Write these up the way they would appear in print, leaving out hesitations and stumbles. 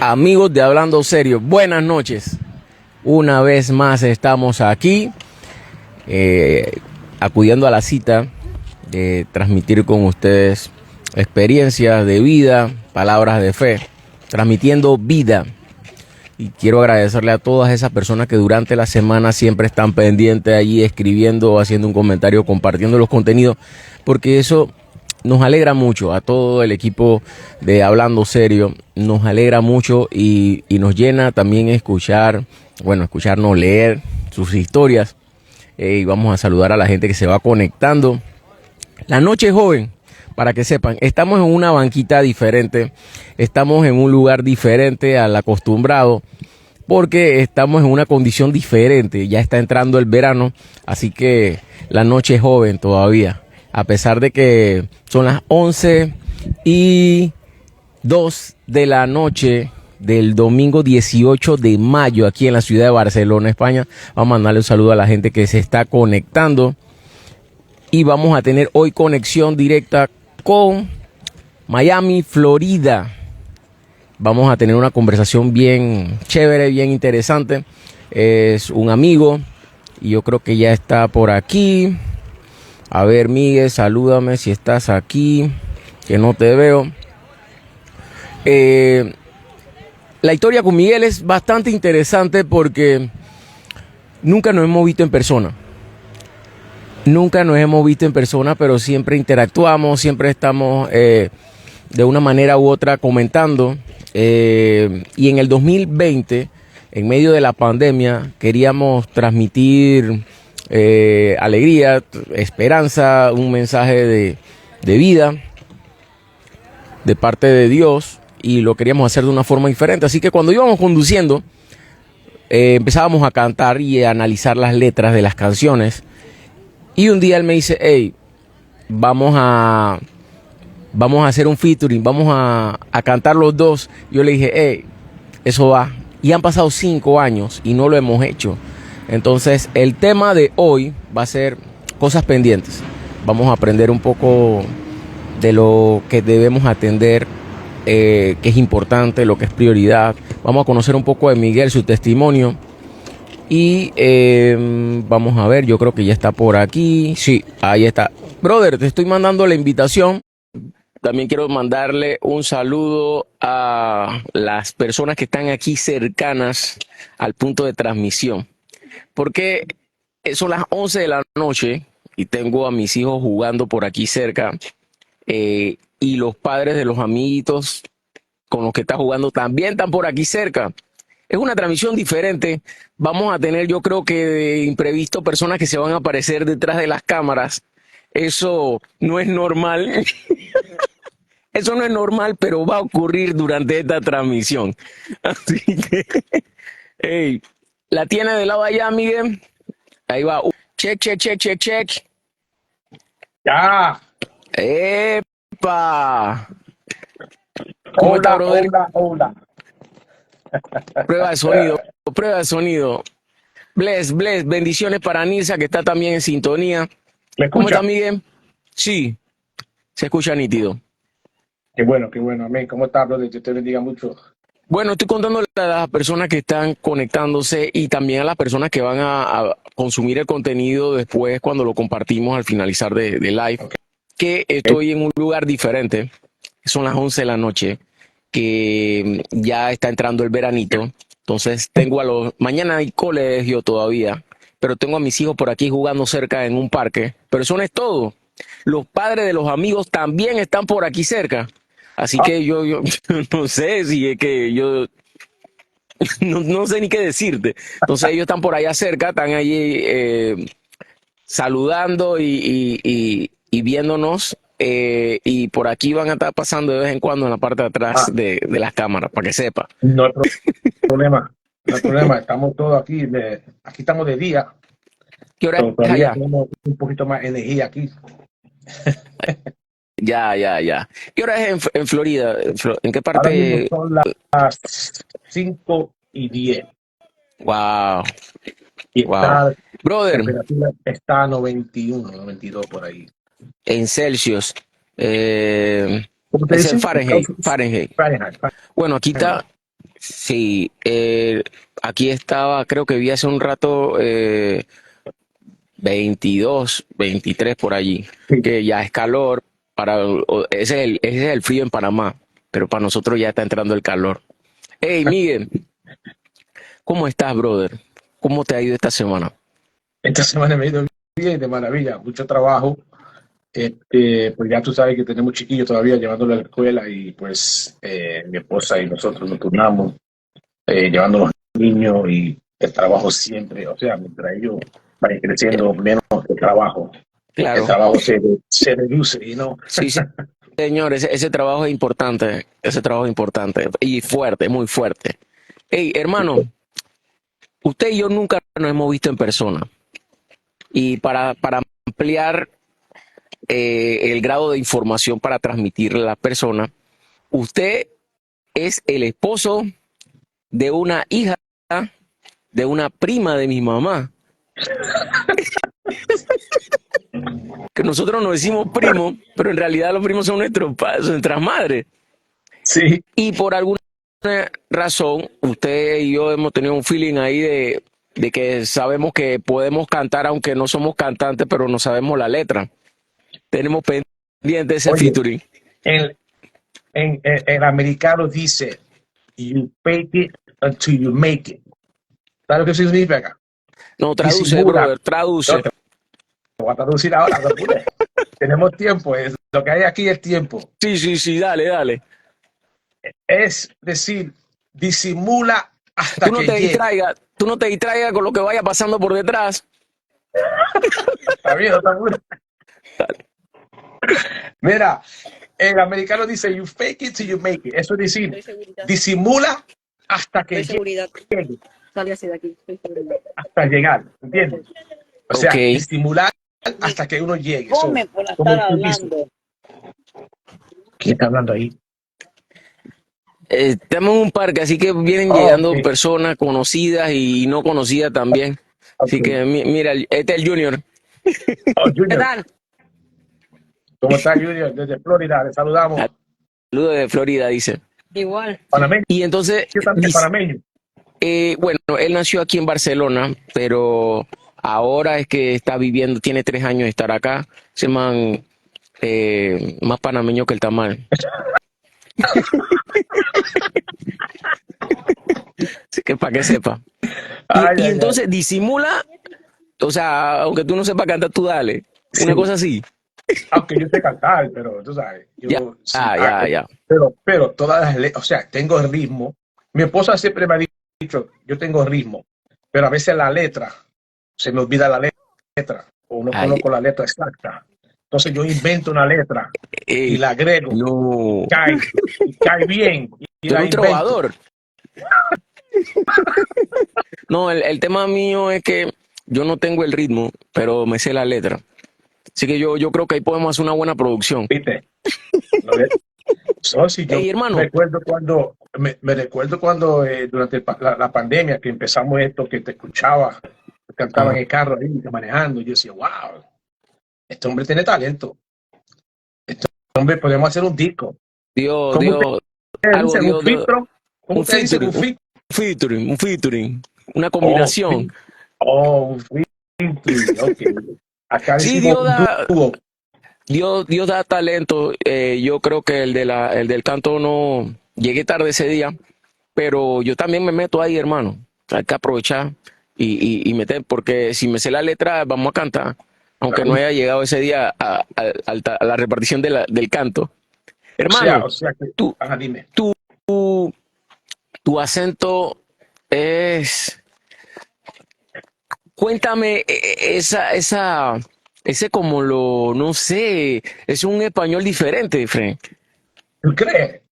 Amigos de Hablando Serio, buenas noches. Una vez más estamos aquí, acudiendo a la cita de transmitir con ustedes experiencias de vida, palabras de fe, transmitiendo vida. Y quiero agradecerle a todas esas personas que durante la semana siempre están pendientes allí, escribiendo, haciendo un comentario, compartiendo los contenidos, porque eso nos alegra mucho a todo el equipo de Hablando Serio, nos alegra mucho y nos llena también escucharnos, leer sus historias. Y vamos a saludar a la gente que se va conectando. La noche es joven, para que sepan, estamos en una banquita diferente, estamos en un lugar diferente al acostumbrado, porque estamos en una condición diferente, ya está entrando el verano, así que la noche es joven todavía. A pesar de que son las 11:02 de la noche del domingo 18 de mayo aquí en la ciudad de Barcelona, España. Vamos a mandarle un saludo a la gente que se está conectando. Y vamos a tener hoy conexión directa con Miami, Florida. Vamos a tener una conversación bien chévere, bien interesante. Es un amigo y yo creo que ya está por aquí. A ver, Miguel, salúdame si estás aquí, que no te veo. La historia con Miguel es bastante interesante porque nunca nos hemos visto en persona. Nunca nos hemos visto en persona, pero siempre interactuamos, siempre estamos de una manera u otra comentando. Y en el 2020, en medio de la pandemia, queríamos transmitir alegría, esperanza, un mensaje de vida de parte de Dios, y lo queríamos hacer de una forma diferente. Así que cuando íbamos conduciendo, empezábamos a cantar y a analizar las letras de las canciones. Y un día él me dice: hey, vamos a hacer un featuring, vamos a cantar los dos. Yo le dije: hey, eso va. Y han pasado 5 años y no lo hemos hecho. Entonces el tema de hoy va a ser cosas pendientes. Vamos a aprender un poco de lo que debemos atender, que es importante, lo que es prioridad. Vamos a conocer un poco de Miguel, su testimonio. Y vamos a ver, yo creo que ya está por aquí. Sí, ahí está. Brother, te estoy mandando la invitación. También quiero mandarle un saludo a las personas que están aquí cercanas al punto de transmisión. Porque son las 11 de la noche y tengo a mis hijos jugando por aquí cerca, y los padres de los amiguitos con los que está jugando también están por aquí cerca. Es una transmisión diferente. Vamos a tener, yo creo que de imprevisto, personas que se van a aparecer detrás de las cámaras. Eso no es normal. Eso no es normal, pero va a ocurrir durante esta transmisión. Así que, hey, la tiene de lado allá, Miguel. Ahí va. Check, check, check, check, check. Ya. ¡Epa! ¿Cómo está, brother? Hola. Prueba de sonido, prueba de sonido. Bless, bendiciones para Nisa, que está también en sintonía. ¿Me ¿Cómo escucha? está, Miguel? Sí, se escucha nítido. Qué bueno. Amén. ¿Cómo está, brother? Dios te bendiga mucho. Bueno, estoy contándole a las personas que están conectándose y también a las personas que van a consumir el contenido después cuando lo compartimos al finalizar de live, que estoy en un lugar diferente. Son las 11 de la noche, que ya está entrando el veranito. Entonces mañana hay colegio todavía, pero tengo a mis hijos por aquí jugando cerca en un parque. Pero eso no es todo. Los padres de los amigos también están por aquí cerca. Así que yo no sé si es que yo no sé ni qué decirte. Entonces ellos están por allá cerca, están allí saludando y viéndonos. Y por aquí van a estar pasando de vez en cuando en la parte de atrás de las cámaras, para que sepa. No hay problema. No hay problema. Estamos todos aquí. Aquí estamos de día. ¿Qué hora es Todavía allá? tenemos un poquito más energía aquí. Ya. ¿Qué hora es en Florida? ¿En qué Ahora mismo parte? son las 5:10. Wow. Y Wow. está, Brother, temperatura está a 91, 92 por ahí. en Celsius. ¿Cómo te Es en dicen? Fahrenheit. Fahrenheit. Bueno, aquí está Sí, aquí estaba, creo que vi hace un rato 22, 23 por allí, Sí. que ya es calor, ese es el frío en Panamá, pero para nosotros ya está entrando el calor. Hey, Miguel, ¿cómo estás, brother? ¿Cómo te ha ido esta semana? Esta semana me ha ido bien, de maravilla, mucho trabajo. Pues ya tú sabes que tenemos chiquillos todavía llevándolo a la escuela y pues mi esposa y nosotros nos turnamos llevando a los niños y el trabajo siempre, o sea, mientras ellos vayan Eh, creciendo menos el claro, trabajo se reduce y no. sí, sí, señor, ese trabajo es importante, ese trabajo es importante y fuerte, muy fuerte. Hey, hermano, usted y yo nunca nos hemos visto en persona y para ampliar el grado de información para transmitirle a la persona, usted es el esposo de una hija de una prima de mi mamá, que nosotros nos decimos primos, pero en realidad los primos son nuestros padres, son nuestras madres. Sí, Y por alguna razón, usted y yo hemos tenido un feeling ahí de que sabemos que podemos cantar, aunque no somos cantantes, pero no sabemos la letra. Tenemos pendiente ese oye, featuring. el, el americano dice, you fake it until you make it. ¿Sabes lo que significa? No, traduce, Disimula. brother, Yo traduce. te voy a traducir ahora, no pude. Tenemos tiempo, lo que hay aquí es tiempo. Sí, sí, sí, dale, dale. Es decir, disimula hasta que llegue. Tú no te distraigas con lo que vaya pasando por detrás. ¿Está bien? ¿No está bien? Mira, el americano dice, you fake it till you make it. Eso es decir, disimula hasta que llegue, Sale así de aquí. hasta llegar. ¿Entiendes? O Ok. sea, disimular hasta que uno llegue. Come por Como estar tú dices. hablando. ¿Quién está hablando ahí? Estamos en un parque, así que vienen Oh, llegando ok. personas conocidas y no conocidas también. Así Okay. que mira, este es el Junior. Oh, ¿Qué Junior. tal? ¿Cómo está Junior? Desde Florida, le saludamos. Saludos de Florida, dice. Igual. Panameño, Y entonces, yo también panameño. bueno, él nació aquí en Barcelona, pero ahora es que está viviendo, tiene 3 años de estar acá. Se man más panameño que el tamal. Así que para que sepa. Ay, Y ay, ay. entonces disimula, o sea, aunque tú no sepas cantar, tú dale. Una Sí. cosa así. Aunque yo sé cantar, pero tú sabes, Ya, yo sí, ya. pero todas las o sea, tengo ritmo. Mi esposa siempre me ha dicho, yo tengo ritmo, pero a veces la letra, se me olvida la letra, o no Ay, conozco la letra exacta. Entonces yo invento una letra y ey, la agrego, no. y cae bien, y Tú la eres un invento. trovador. No, el tema mío es que yo no tengo el ritmo, pero me sé la letra. Así que yo creo que ahí podemos hacer una buena producción. ¿Viste? ¿Lo ves? So, si yo Hey, hermano. recuerdo cuando, me recuerdo cuando durante la pandemia que empezamos esto, que te escuchaba, cantaba en Ajá. el carro ahí, manejando, yo decía, wow, este hombre tiene talento, este hombre podemos hacer un disco. ¿Cómo Dios, ustedes algo dicen? ¿Un Dios, filtro? ¿Cómo un ustedes dicen? featuring, ¿Un filtro? un featuring, una Oh, combinación. un filtro, ok. Acá Sí, decimos dúo. Dios da talento. Yo creo que el del canto no llegué tarde ese día, pero yo también me meto ahí, hermano. Hay que aprovechar y meter, porque si me sé la letra, vamos a cantar, aunque no haya llegado ese día a la repartición del canto. Hermano, O sea que, tu, dime. tu, tu acento es, cuéntame, ese como no sé, es un español diferente, Frank. ¿Tú crees?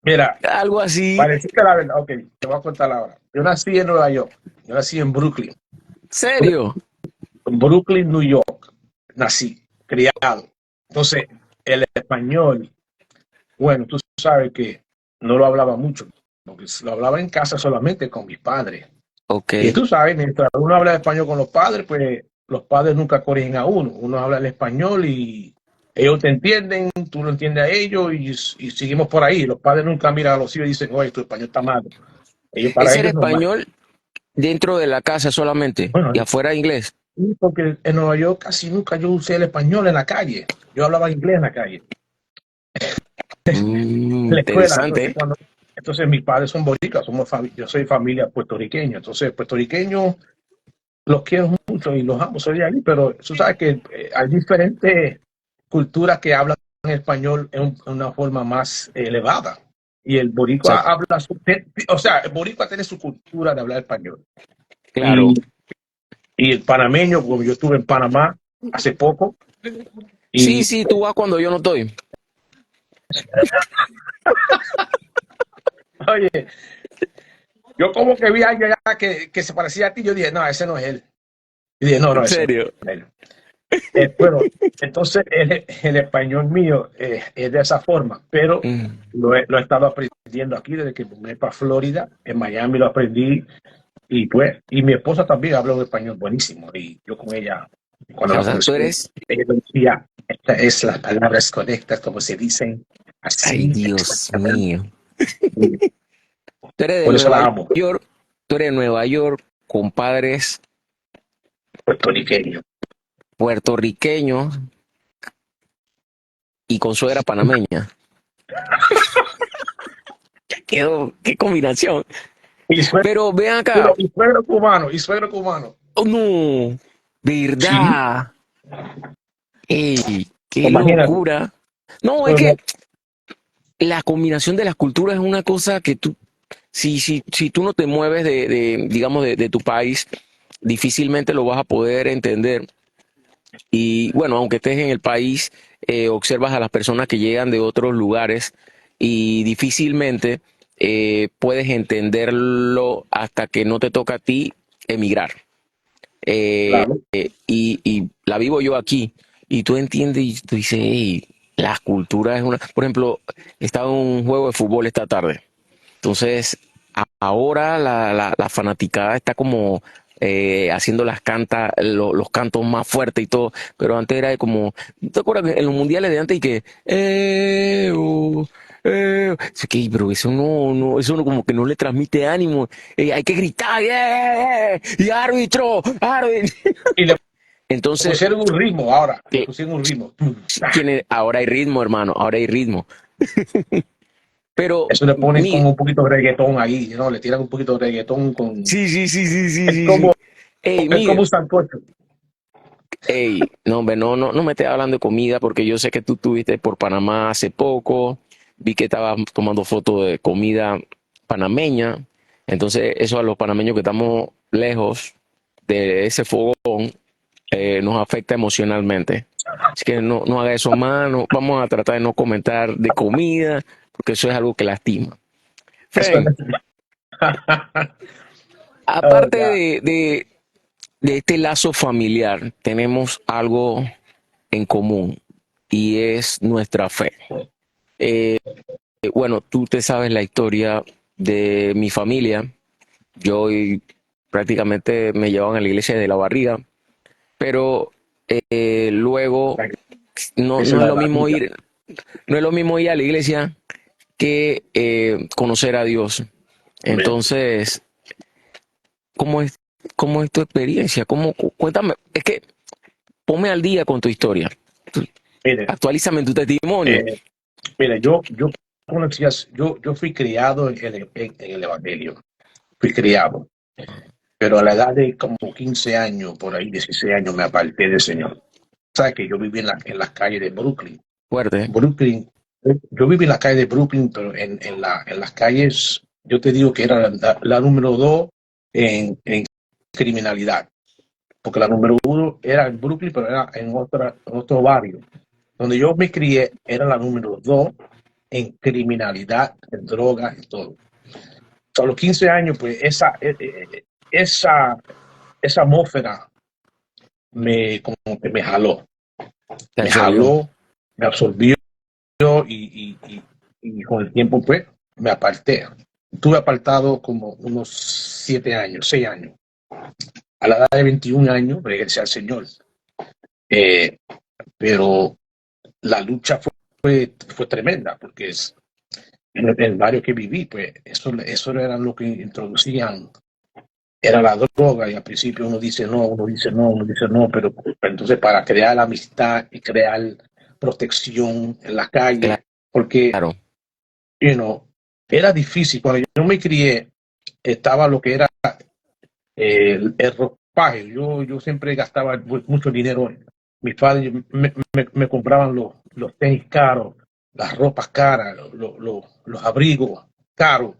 Mira, Algo así. parece que la verdad, ok, te voy a contar ahora. Yo nací en Nueva York, yo nací en Brooklyn. ¿Serio? Brooklyn, New York, nací, criado. Entonces, el español, bueno, tú sabes que no lo hablaba mucho, porque lo hablaba en casa solamente con mis padres. Ok. Y tú sabes, mientras uno habla español con los padres, pues los padres nunca corrigen a uno. Uno habla el español y ellos te entienden, tú lo entiendes a ellos y seguimos por ahí. Los padres nunca miran a los hijos y dicen, oye, tu español está mal. Ellos, para Ese era ellos es normal. español dentro de la casa solamente Bueno, y afuera inglés. sí, porque en Nueva York casi nunca yo usé el español en la calle. Yo hablaba inglés en la calle, en la escuela. Interesante, Entonces, ¿eh? entonces mis padres son boricuas, yo soy familia puertorriqueña. Entonces, puertorriqueños los quiero mucho y los amo, soy de ahí, pero tú sabes que hay diferentes culturas que hablan español en una forma más elevada. Y el boricua Exacto. habla, o sea, el boricua tiene su cultura de hablar español. Claro. Y, y el panameño, como yo estuve en Panamá hace poco, Sí, y sí, tú vas cuando yo no estoy. oye, yo como que vi a alguien allá que se parecía a ti, yo dije, no, ese no es él. Y dije, no, En ese no serio. es él. Bueno, entonces el español mío es de esa forma, pero Mm. lo he estado aprendiendo aquí desde que vine para Florida. En Miami lo aprendí y pues, y mi esposa también habla un español buenísimo. Y yo con ella, cuando O la sea, tú conocí, eres, ella me decía, estas es las palabras correctas, como se dicen, ay así Dios exactamente. mío, tú eres de Por eso Nueva la amo, York, tú eres de Nueva York con padres puertorriqueño. puertorriqueños y con suegra panameña. Qué combinación. Y suegro, Pero ven acá, y suegro cubano, y suegro cubano. oh, no, Sí, verdad. Ey, qué imagínate. locura. No, es Bueno, que la combinación de las culturas es una cosa que tú, si tú no te mueves digamos, de tu país, difícilmente lo vas a poder entender. Y bueno, aunque estés en el país, observas a las personas que llegan de otros lugares y difícilmente puedes entenderlo hasta que no te toca a ti emigrar. claro. Y la vivo yo aquí. Y tú entiendes y tú dices, hey, la cultura es una... Por ejemplo, estaba en un juego de fútbol esta tarde. Entonces, ahora la fanaticada está como haciendo los cantos más fuertes y todo, pero antes era como, ¿te acuerdas que en los mundiales de antes y que, es que, pero eso eso no como que no le transmite ánimo, hay que gritar, y árbitro, árbitro. Y le Entonces, pusieron un ritmo ahora, le que, pusieron un ritmo. ahora hay ritmo, hermano, ahora hay ritmo. Pero, Eso le ponen mi, como un poquito de reggaetón ahí, ¿no? Le tiran un poquito de reggaetón con... sí, sí, sí, sí, sí, Es sí, sí. como, Ey, es como Miguel, un sancocho. ey, no, hombre, no me estés hablando de comida porque yo sé que tú estuviste por Panamá hace poco, vi que estabas tomando fotos de comida panameña, entonces eso a los panameños que estamos lejos de ese fogón nos afecta emocionalmente. Así que no haga eso más, vamos a tratar de no comentar de comida porque eso es algo que lastima. Eso Fren, es- Oh, aparte God. de este lazo familiar, tenemos algo en común y es nuestra fe. Bueno, tú te sabes la historia de mi familia. Yo prácticamente me llevaban a la iglesia de la barriga, pero luego Esa es no es la de lo la mismo vida. ir, no es lo mismo ir a la iglesia que conocer a Dios. Amén. Entonces, ¿cómo es, cómo es tu experiencia? Cuéntame, es que ponme al día con tu historia. Mire, Actualízame en tu testimonio. eh, mire, yo fui criado en el Evangelio. Fui criado. Pero a la edad de como 15 años, por ahí 16 años, me aparté del Señor. Sabes que yo viví en las calles de Brooklyn. Fuerte. Brooklyn, yo viví en la calle de Brooklyn, pero en las calles, yo te digo que era la número dos en criminalidad, porque la número uno era en Brooklyn, pero era en otro barrio. Donde yo me crié era la número dos en criminalidad, en drogas y todo. A los 15 años, pues esa, esa atmósfera como que Te me absorbió. jaló, me absorbió y con el tiempo pues me aparté. Estuve apartado como unos 7 años, 6 años. A la edad de 21 años regresé al Señor. Eh, pero la lucha fue tremenda porque en el barrio que viví, pues eso era lo que introducían, era la droga, y al principio uno dice no, uno dice no, uno dice no, pero entonces para crear amistad y crear protección en la calle, porque, Claro, you know, era difícil. Cuando yo me crié, estaba lo que era el ropaje. Yo siempre gastaba mucho dinero. Mis padres me compraban los tenis caros, las ropas caras, los abrigos caros.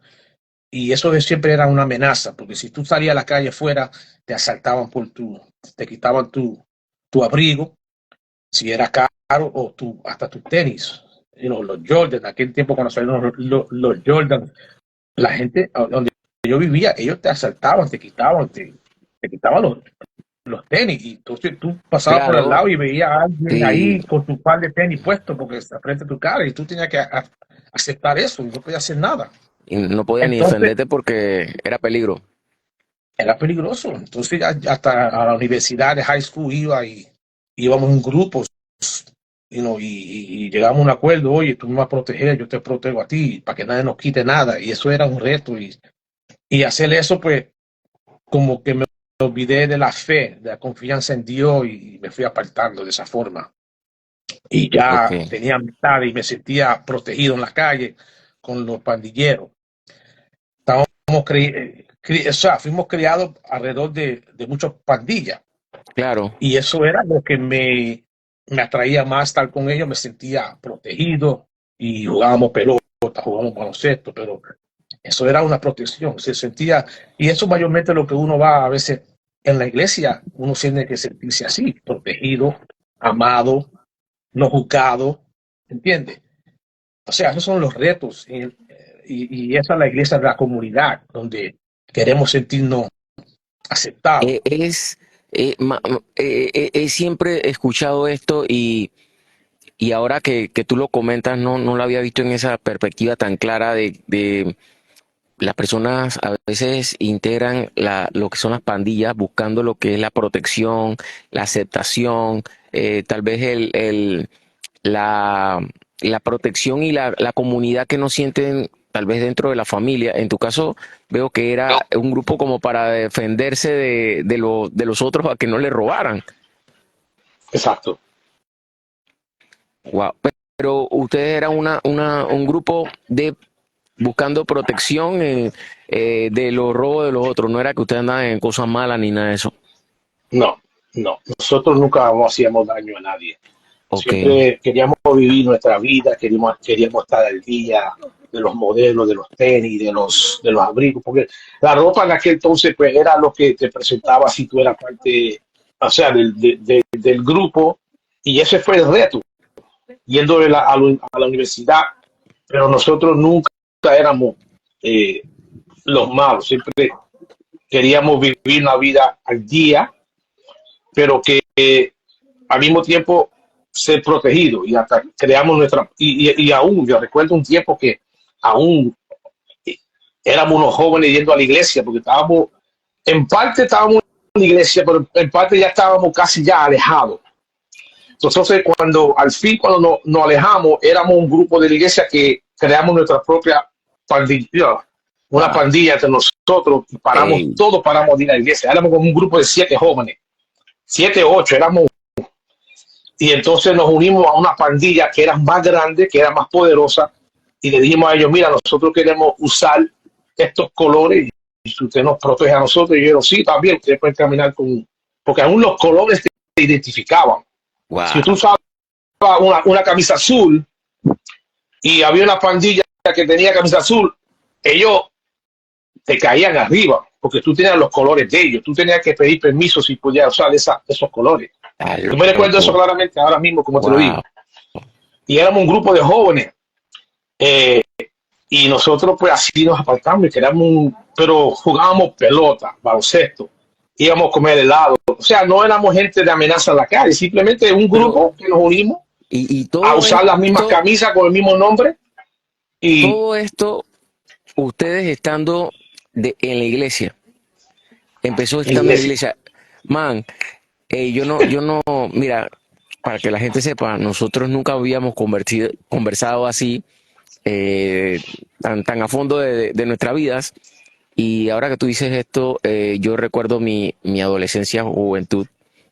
Y eso siempre era una amenaza, porque si tú salías a la calle fuera, te asaltaban te quitaban tu abrigo, si era caro, o hasta tus tenis. Los Jordan, en aquel tiempo cuando salieron los Jordan, la gente donde yo vivía, ellos te asaltaban, te quitaban los tenis, y entonces tú pasabas por el claro, lado y veías a alguien sí, ahí con tu par de tenis puesto porque está frente a tu cara, y tú tenías que aceptar eso, y no podías hacer nada. y no podía ni Entonces defenderte porque era peligro. era peligroso. Entonces hasta a la universidad de high school íbamos en grupos, y llegamos a un acuerdo: oye, tú me vas a proteger, yo te protejo a ti, para que nadie nos quite nada. Y eso era un reto, y hacer eso, pues, como que me olvidé de la fe, de la confianza en Dios, y me fui apartando de esa forma. Y Ok. ya tenía amistad y me sentía protegido en la calle con los pandilleros. Estábamos o sea, fuimos criados alrededor de muchas pandillas, Claro. y eso era lo que me atraía más estar con ellos. Me sentía protegido, y jugábamos pelota, jugábamos baloncesto, pero eso era una protección, se sentía. Y eso mayormente lo que uno va a veces en la iglesia, uno tiene que sentirse así, protegido, amado, no juzgado, ¿entiendes? O sea, esos son los retos, y esa es la iglesia de la comunidad, donde queremos sentirnos aceptados. Es, siempre he escuchado esto y ahora que tú lo comentas, no lo había visto en esa perspectiva tan clara de las personas a veces integran lo que son las pandillas buscando lo que es la protección, la aceptación, tal vez la, la protección y la comunidad que no sienten tal vez dentro de la familia. En tu caso, veo que era un grupo como para defenderse de los otros a que no le robaran. Exacto. Wow. Pero ustedes eran un grupo de buscando protección de los robos de los otros. No era que ustedes andaban en cosas malas ni nada de eso. No, no. Nosotros nunca hacíamos daño a nadie. Ok, Siempre queríamos vivir nuestra vida, queríamos estar al día de los modelos, de los tenis, de los abrigos, porque la ropa en aquel entonces, pues, era lo que te presentaba si tú eras parte, o sea, del grupo. Y ese fue el reto, yendo a la universidad. Pero nosotros nunca éramos eh, los malos, siempre queríamos vivir una vida al día, pero que al mismo tiempo ser protegido, y hasta creamos y aún yo recuerdo un tiempo que aún éramos unos jóvenes yendo a la iglesia, porque estábamos en la iglesia, pero en parte ya estábamos casi ya alejados. Entonces, cuando nos alejamos, éramos un grupo de la iglesia que creamos nuestra propia pandilla, una wow. pandilla entre nosotros, y Ey, todos paramos de ir a la iglesia. Éramos como un grupo de 7 jóvenes, 7, 8 éramos. Y entonces nos unimos a una pandilla que era más grande, que era más poderosa, y le dijimos a ellos: mira, nosotros queremos usar estos colores, y si usted nos protege a nosotros. Y ellos: sí, también, ustedes pueden caminar con. Porque aún los colores te identificaban. Si tú wow. usabas una camisa azul y había una pandilla que tenía camisa azul, ellos te caían arriba, porque tú tenías los colores de ellos. Tú tenías que pedir permiso si podías usar esos colores. Está Yo me recuerdo eso loco. claramente ahora mismo, como te lo Wow. digo. Y éramos un grupo de jóvenes, eh, y nosotros, pues, así nos apartamos y pero jugábamos pelota, baloncesto, íbamos a comer helado. O sea, no éramos gente de amenaza en la calle, simplemente un Pero, grupo que nos unimos y a usar las mismas camisas con el mismo nombre. Y todo esto, ustedes estando en la iglesia, empezó en la estando en la iglesia. iglesia. Man, yo no, mira, para que la gente sepa, nosotros nunca habíamos conversado así tan a fondo de nuestras vidas. Y ahora que tú dices esto, yo recuerdo mi adolescencia o juventud,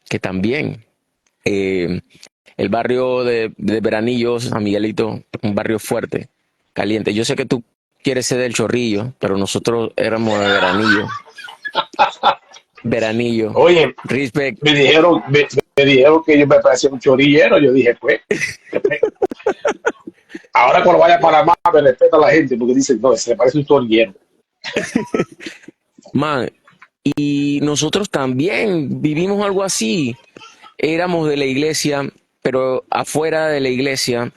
que también eh, el barrio de Veranillo, San Miguelito, un barrio fuerte, caliente. Yo sé que tú quieres ser del Chorrillo, pero nosotros éramos de Veranillo. Veranillo. Oye, Respect. me dijeron que yo me parecía un chorillero. Yo dije, pues, ahora cuando vaya para Panamá me respeta la gente porque dicen, no, se le parece un chorillero. Man, y nosotros también vivimos algo así. Éramos de la iglesia, pero afuera de la iglesia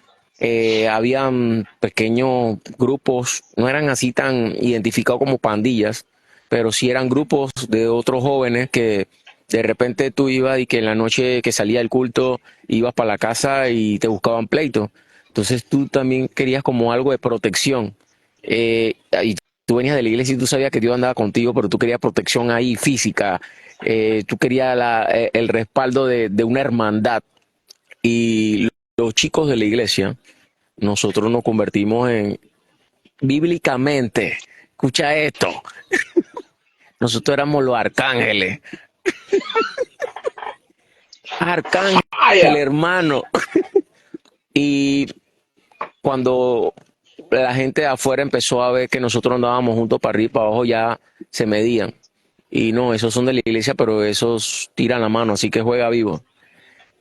habían pequeños grupos, no eran así tan identificados como pandillas, pero sí eran grupos de otros jóvenes que de repente tú ibas y que en la noche que salía el culto ibas para la casa y te buscaban pleito. Entonces tú también querías como algo de protección. Y tú venías de la iglesia y tú sabías que Dios andaba contigo, pero tú querías protección ahí física, tú querías el respaldo de una hermandad. Y los chicos de la iglesia, nosotros nos convertimos en, bíblicamente, escucha esto, nosotros éramos los arcángeles, arcángel Vaya, hermano. Y cuando la gente de afuera empezó a ver que nosotros andábamos juntos para arriba y para abajo, ya se medían. Y no, esos son de la iglesia, pero esos tiran la mano, así que juega vivo.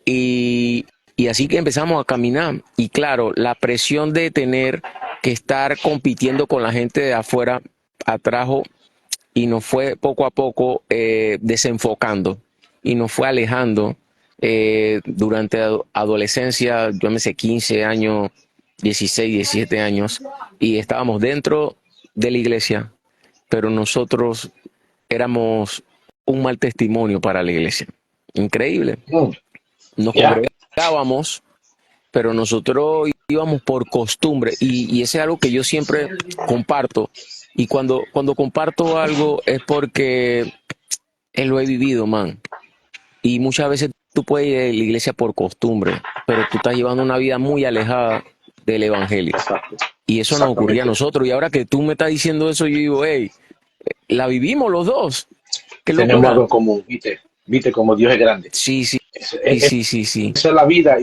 Y, y así que empezamos a caminar. Y claro, la presión de tener que estar compitiendo con la gente de afuera atrajo y nos fue poco a poco desenfocando y nos fue alejando durante adolescencia, yo me sé 15 años, 16, 17 años, y estábamos dentro de la iglesia, pero nosotros éramos un mal testimonio para la iglesia. Increíble. mm, Nos ya, congregábamos, pero nosotros íbamos por costumbre y eso es algo que yo siempre comparto. Y cuando comparto algo es porque lo he vivido, man. Y muchas veces tú puedes ir a la iglesia por costumbre, pero tú estás llevando una vida muy alejada del evangelio. exacto, Y eso nos ocurría a exactamente. nosotros. Y ahora que tú me estás diciendo eso, yo digo, hey, la vivimos los dos. Qué Tenemos algo locura. en común, viste como Dios es grande. Sí, sí, Es- sí, es- sí, sí, sí. Esa es la vida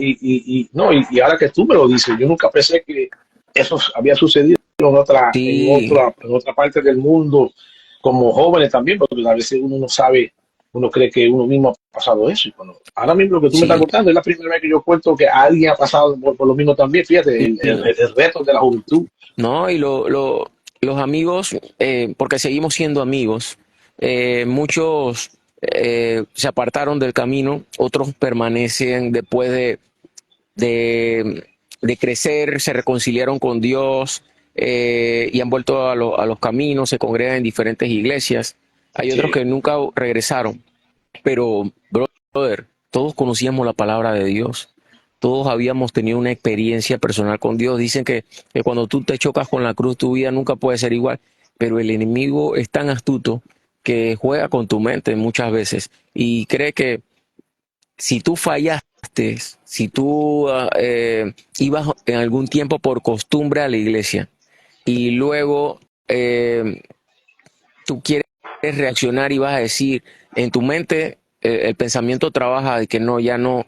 no, y ahora que tú me lo dices, yo nunca pensé que eso había sucedido Sí, en otra parte del mundo, como jóvenes también, porque a veces uno no sabe, uno cree que uno mismo ha pasado eso. Y ahora mismo lo que tú me estás sí. contando es la primera vez que yo cuento que alguien ha pasado por lo mismo también. Fíjate, el reto de la juventud. No, y los amigos, porque seguimos siendo amigos, muchos se apartaron del camino, otros permanecen después de, de crecer, se reconciliaron con Dios y han vuelto a los caminos, se congregan en diferentes iglesias. Hay otros Sí. que nunca regresaron, pero, brother, todos conocíamos la palabra de Dios. Todos habíamos tenido una experiencia personal con Dios. Dicen que cuando tú te chocas con la cruz, tu vida nunca puede ser igual. Pero el enemigo es tan astuto que juega con tu mente muchas veces y cree que si tú fallaste, si tú ibas en algún tiempo por costumbre a la iglesia y luego tú quieres reaccionar y vas a decir, en tu mente el pensamiento trabaja de que no, ya no,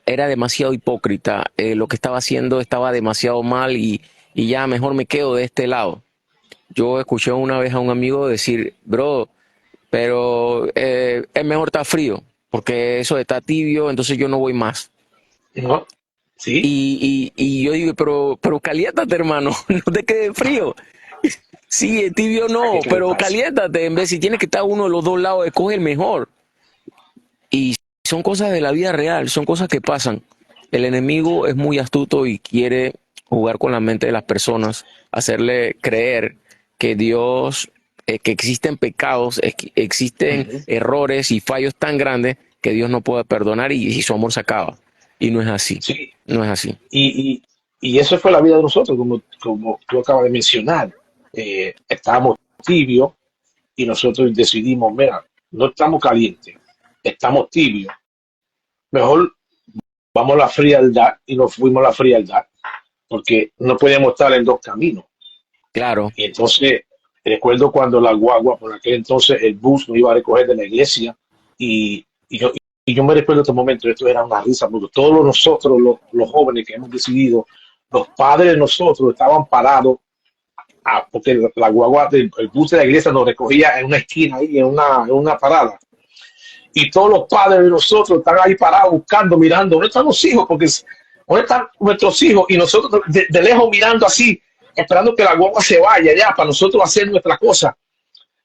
era demasiado hipócrita, lo que estaba haciendo estaba demasiado mal y ya mejor me quedo de este lado. Yo escuché una vez a un amigo decir, bro, pero es mejor estar frío, porque eso está tibio, entonces yo no voy más. ¿No? Sí. Y yo digo, pero caliéntate, hermano, no te quedes frío. Sí, el tibio ¿Qué, no, qué le pero pasa? caliéntate. En vez, si tienes que estar uno de los dos lados, escoge el mejor. Y son cosas de la vida real, son cosas que pasan. El enemigo es muy astuto y quiere jugar con la mente de las personas, hacerle creer que Dios, que existen pecados, existen Ujú. errores y fallos tan grandes que Dios no puede perdonar y su amor se acaba. Y no es así, Sí. no es así. Y, y eso fue la vida de nosotros, como tú acabas de mencionar. Estábamos tibios y nosotros decidimos, mira, no estamos calientes, estamos tibios. Mejor vamos a la frialdad y nos fuimos a la frialdad. porque no podíamos estar en dos caminos. Claro. Y entonces recuerdo cuando la guagua, por aquel entonces el bus nos iba a recoger de la iglesia y yo me recuerdo este momento, esto era una risa, porque todos nosotros, los jóvenes que hemos decidido, los padres de nosotros estaban parados, porque la guagua, el bus de la iglesia nos recogía en una esquina ahí, en una parada. Y todos los padres de nosotros están ahí parados buscando, mirando, ¿dónde están los hijos? Porque ¿dónde están nuestros hijos? Y nosotros de lejos mirando así, esperando que la guagua se vaya ya para nosotros hacer nuestra cosa.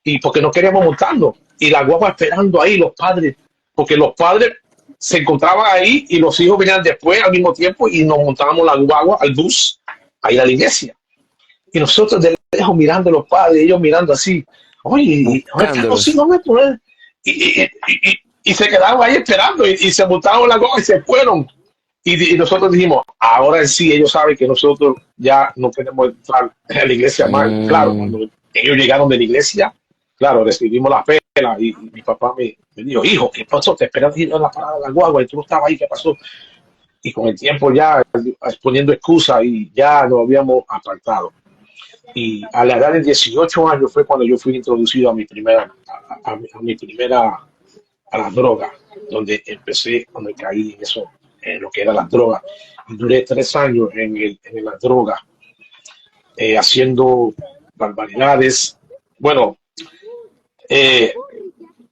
Y porque no queríamos montarnos. Y la guagua esperando ahí, los padres, porque los padres se encontraban ahí y los hijos venían después al mismo tiempo y nos montábamos la guagua al bus a ir a la iglesia. Y nosotros de lejos mirando a los padres, ellos mirando así, oye, ¿dónde están los hijos? Y se quedaron ahí esperando y se montaron la guagua y se fueron. Y nosotros dijimos, ahora sí, ellos saben que nosotros ya no queremos entrar a la iglesia más. Claro, cuando ellos llegaron de la iglesia, claro, recibimos la pela y mi papá me dijo, hijo, ¿qué pasó? Te esperas ir a la parada de la guagua y tú no estabas ahí, ¿qué pasó? Y con el tiempo ya poniendo excusas y ya nos habíamos apartado. Y a la edad de 18 años fue cuando yo fui introducido a mi primera, a la droga, donde empecé, cuando caí en eso, en lo que era las drogas. Y duré 3 años en la droga, haciendo barbaridades. Bueno,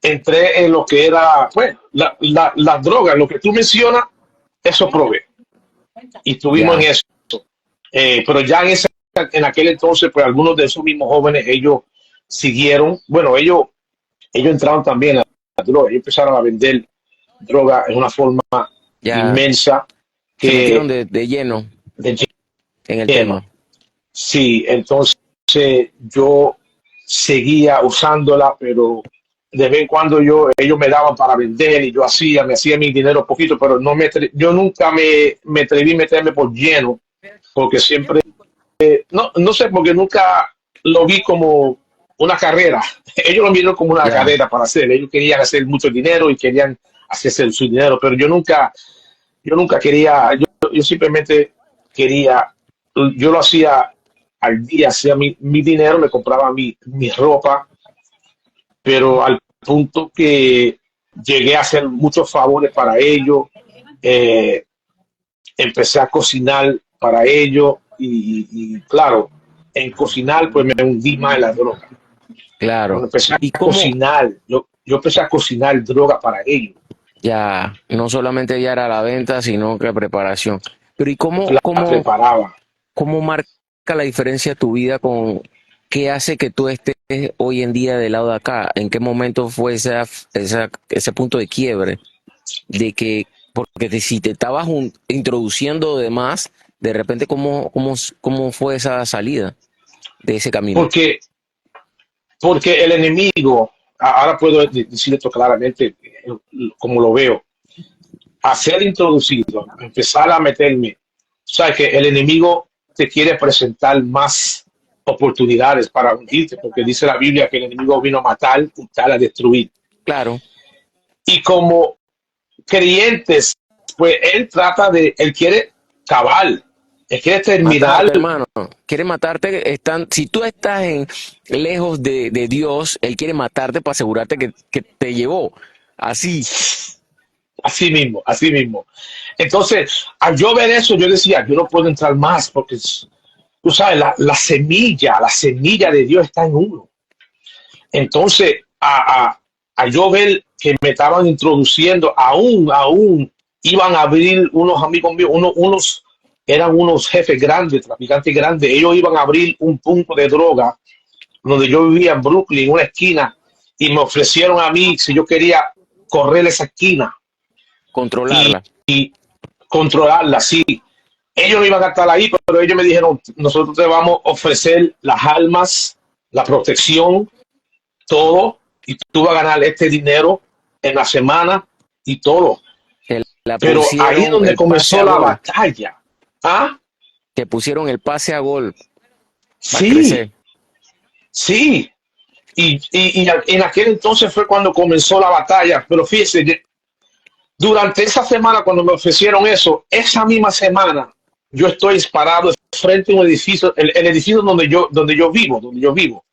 entré en lo que era, pues, la droga, lo que tú mencionas, eso probé. Y estuvimos en eso. Pero ya en aquel entonces, pues algunos de esos mismos jóvenes, ellos siguieron, bueno, ellos entraron también a la droga, ellos empezaron a vender droga en una forma inmensa. Que se metieron de lleno en el tema. Sí, entonces yo seguía usándola, pero de vez en cuando ellos me daban para vender y me hacía mi dinero poquito, pero yo nunca me atreví a meterme por lleno, porque siempre, no sé, porque nunca lo vi como una carrera. Ellos lo vieron como una carrera para hacer. Ellos querían hacer mucho dinero y querían hacerse su dinero, pero yo nunca quería, yo simplemente quería, yo lo hacía al día, hacía mi dinero, me compraba mi ropa, pero al punto que llegué a hacer muchos favores para ellos, empecé a cocinar para ellos y claro, en cocinar pues me hundí más en la droga. Claro. Cuando empecé a cocinar, yo empecé a cocinar droga para ellos. Ya, no solamente ya era la venta, sino que preparación. Pero ¿y cómo preparaba? ¿Cómo marca la diferencia tu vida con qué hace que tú estés hoy en día del lado de acá? ¿En qué momento fue ese punto de quiebre? De que, porque si te estabas introduciendo de más, de repente, ¿cómo fue esa salida de ese camino? Porque el enemigo, ahora puedo decir esto claramente, como lo veo, a ser introducido, a empezar a meterme, sabes que el enemigo te quiere presentar más oportunidades para hundirte, porque dice la Biblia que el enemigo vino a matar, hurtar, a destruir. Claro. Y como creyentes, pues él quiere cavar, él quiere terminar. Matarte, hermano, quiere matarte. Si tú estás lejos de Dios, él quiere matarte para asegurarte que te llevó. Así mismo. Entonces, al yo ver eso, yo decía, yo no puedo entrar más, porque tú sabes, la semilla de Dios está en uno. Entonces, a yo ver que me estaban introduciendo, aún iban a abrir unos amigos míos, eran unos jefes grandes, traficantes grandes, ellos iban a abrir un punto de droga donde yo vivía en Brooklyn, en una esquina, y me ofrecieron a mí si yo quería correr esa esquina. Controlarla. Y controlarla, sí. Ellos no iban a estar ahí, pero ellos me dijeron, nosotros te vamos a ofrecer las armas, la protección, todo, y tú vas a ganar este dinero en la semana y todo. Pero ahí es donde comenzó la batalla. ¿Ah? Que pusieron el pase a gol. Sí. Y en aquel entonces fue cuando comenzó la batalla. Pero fíjese, durante esa semana cuando me ofrecieron eso, esa misma semana yo estoy parado frente a un edificio, el edificio donde yo vivo.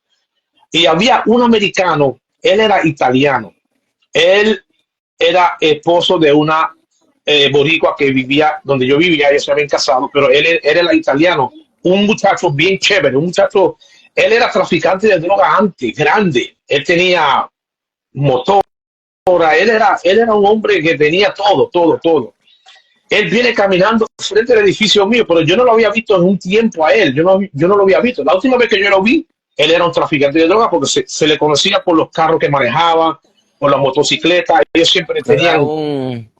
Y había un americano, él era italiano, él era esposo de una boricua que vivía donde yo vivía, ellos se habían casado, pero él era italiano, un muchacho bien chévere, un muchacho, él era traficante de droga antes, grande, él tenía motor, él era un hombre que tenía todo, todo, todo. Él viene caminando frente al edificio mío, pero yo no lo había visto en un tiempo a él, yo no lo había visto. La última vez que yo lo vi, él era un traficante de droga porque se le conocía por los carros que manejaba, por las motocicletas, ellos siempre Era tenían un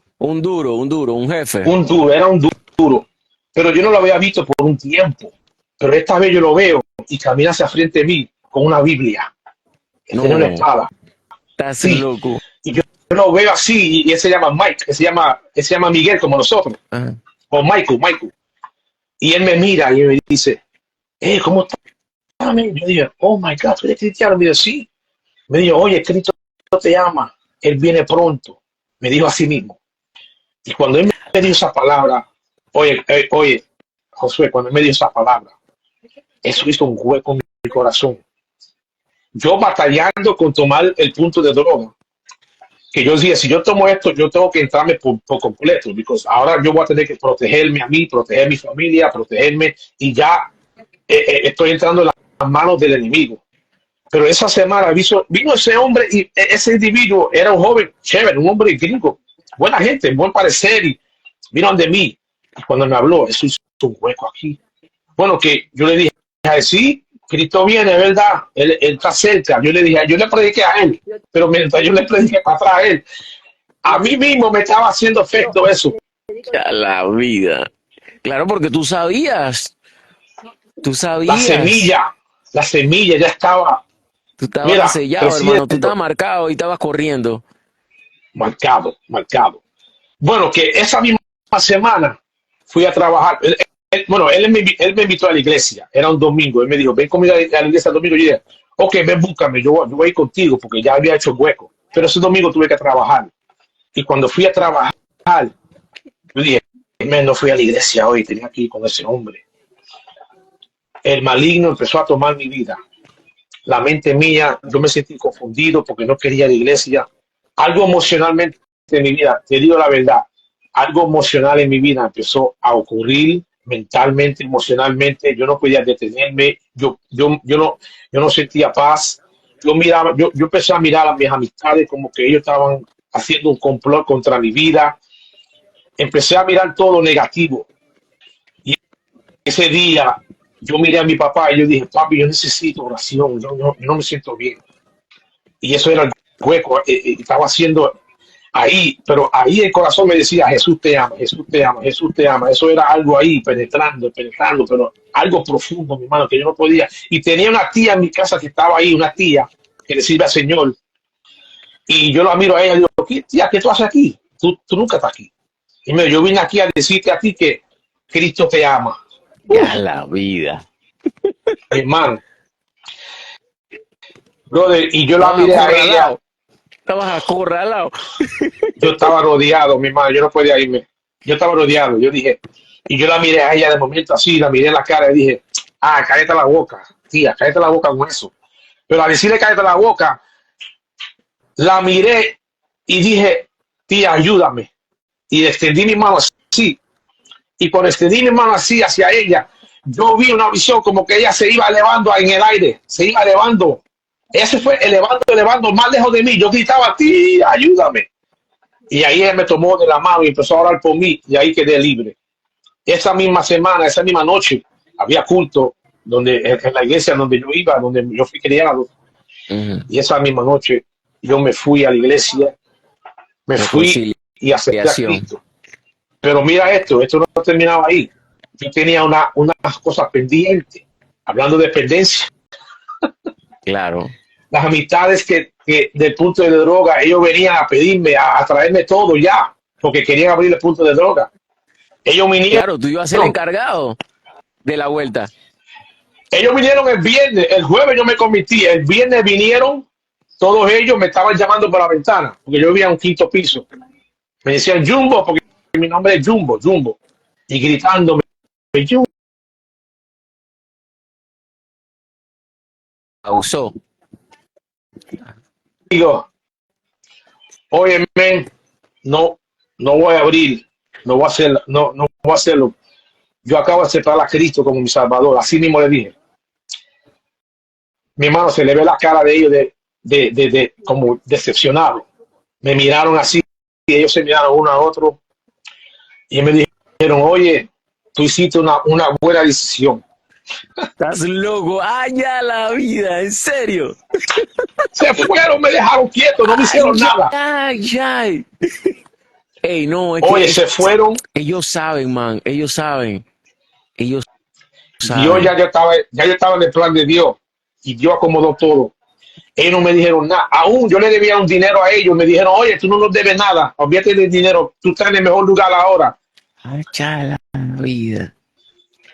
jefe. un duro, era un duro, pero yo no lo había visto por un tiempo. Pero esta vez yo lo veo y camina hacia frente de mí con una Biblia, que tiene una No, espada. estás Sí, loco. y yo lo veo así y él se llama Mike, él se llama Miguel como nosotros, Ajá. o Michael. Y él me mira y me dice, ¿cómo estás? Yo digo, oh my God, ¿tú eres cristiano? Me dijo, sí. Me dijo, oye, Cristo te ama, Él viene pronto. Me dijo así mismo. Y cuando Él me dio esa palabra, oye, Josué, cuando Él me dio esa palabra, eso hizo un hueco en mi corazón. Yo batallando con tomar el punto de droga, que yo decía, si yo tomo esto, yo tengo que entrarme por completo, porque ahora yo voy a tener que protegerme a mí, proteger a mi familia, protegerme, y ya estoy entrando en las manos del enemigo. Pero esa semana vino ese hombre y ese individuo era un joven chévere, un hombre gringo, buena gente, buen parecer, y vino ante mí. Y cuando me habló, eso hizo un hueco aquí. Bueno, que yo le dije, sí, Cristo viene, ¿verdad? Él está cerca. Yo le prediqué a él, pero mientras yo le prediqué para atrás a él, a mí mismo me estaba haciendo efecto eso. Ya la vida. Claro, porque tú La sabías, semilla, la semilla ya estaba, tú estabas mira, sellado, hermano, tú estabas creciendo, marcado y estabas corriendo. marcado, marcado. Bueno, que esa misma semana fui a trabajar. Bueno, él me invitó a la iglesia, era un domingo. Él me dijo, ven conmigo a la iglesia el domingo. Y yo dije, ok, ven, búscame, yo voy a ir contigo porque ya había hecho hueco. Pero ese domingo tuve que trabajar. Y cuando fui a trabajar, yo dije, no fui a la iglesia hoy, tenía que ir con ese hombre. El maligno empezó a tomar mi vida. La mente mía, yo me sentí confundido porque no quería la iglesia. Algo emocionalmente en mi vida, te digo la verdad, algo emocional en mi vida empezó a ocurrir mentalmente, emocionalmente. Yo no podía detenerme, yo no sentía paz. Yo empecé a mirar a mis amistades como que ellos estaban haciendo un complot contra mi vida. Empecé a mirar todo negativo. Y ese día yo miré a mi papá y yo dije, papi, yo necesito oración, yo no me siento bien. Y eso era el hueco, estaba haciendo ahí, pero ahí el corazón me decía, Jesús te ama, Jesús te ama, Jesús te ama. Eso era algo ahí, penetrando, penetrando, pero algo profundo, mi hermano, que yo no podía. Y tenía una tía en mi casa que estaba ahí, una tía que le sirve al Señor. Y yo la miro a ella y digo, ¿qué, tía, qué tú haces aquí? Tú nunca estás aquí. Y me dijo, yo vine aquí a decirte a ti que Cristo te ama. Ya la vida. Mi hermano, brother, y yo la Estabas miré a ella, acorralado, estabas acorralado. yo estaba rodeado, mi hermano, yo no podía irme. Yo estaba rodeado, yo dije, y yo la miré a ella de momento así, la miré en la cara y dije, cállate la boca, tía, cállate la boca con eso. Pero al decirle cállate la boca, la miré y dije, tía, ayúdame. Y extendí mi mano así, y por extendí mi mano así hacia ella, yo vi una visión como que ella se iba elevando en el aire, se iba elevando. Ella se fue elevando, elevando más lejos de mí. Yo gritaba, tía, ayúdame. Y ahí él me tomó de la mano y empezó a orar por mí y ahí quedé libre. Esa misma semana, esa misma noche, había culto en la iglesia donde yo iba, donde yo fui criado. Ujú. Y esa misma noche yo me fui a la iglesia, me fui y acepté a Reconciliación, Cristo. Pero mira esto no terminaba ahí. Yo tenía unas cosas pendientes, hablando de dependencia. claro. Las amistades que del punto de droga, ellos venían a pedirme, a traerme todo ya, porque querían abrir el punto de droga. Ellos vinieron, Claro, tú ibas a ser el encargado de la vuelta. ellos vinieron el viernes, el jueves yo me convertí, el viernes vinieron, todos ellos me estaban llamando por la ventana, porque yo vivía en un quinto piso. Me decían Jumbo, porque mi nombre es Jumbo, y gritándome, yo Abusó. digo, oye, men, no, no voy a abrir, no voy a hacer, no voy a hacerlo. Yo acabo de aceptar a Cristo como mi Salvador. Así mismo le dije. Mi hermano, se le ve la cara de ellos de como decepcionado. Me miraron así y ellos se miraron uno a otro y me dijeron, oye, tú hiciste una buena decisión. Estás loco. ¡Ay, ya la vida! ¿En serio? Se fueron, me dejaron quieto, no me ¡Ay, hicieron nada. ay, ay! Ey, no, es que Oye, se fueron. ellos saben, man. Ellos saben. Ellos Dios saben. ya yo estaba en el plan de Dios y Dios acomodó todo. Ellos no me dijeron nada. Aún yo le debía un dinero a ellos. Me dijeron, oye, tú no nos debes nada. Olvídate del dinero. Tú estás en el mejor lugar ahora. ¡Ay, ya la vida!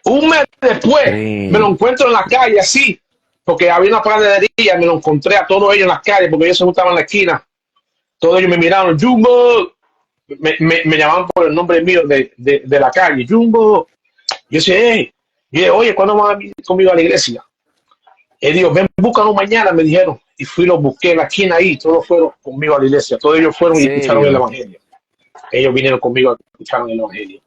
Un mes después me lo encuentro en la calle así, porque había una panadería, me lo encontré a todos ellos en las calles, porque ellos se juntaban en la esquina. Todos ellos me miraron, Jumbo. Me llamaban por el nombre mío de la calle, Jumbo. Yo decía, hey. Y yo, oye, ¿cuándo van a venir conmigo a la iglesia? Y dijo, ven, búscalo mañana, me dijeron. Y fui, los busqué en la esquina ahí, todos fueron conmigo a la iglesia. Todos ellos ¿En fueron y escucharon el serio? evangelio. Ellos vinieron conmigo, escucharon el evangelio.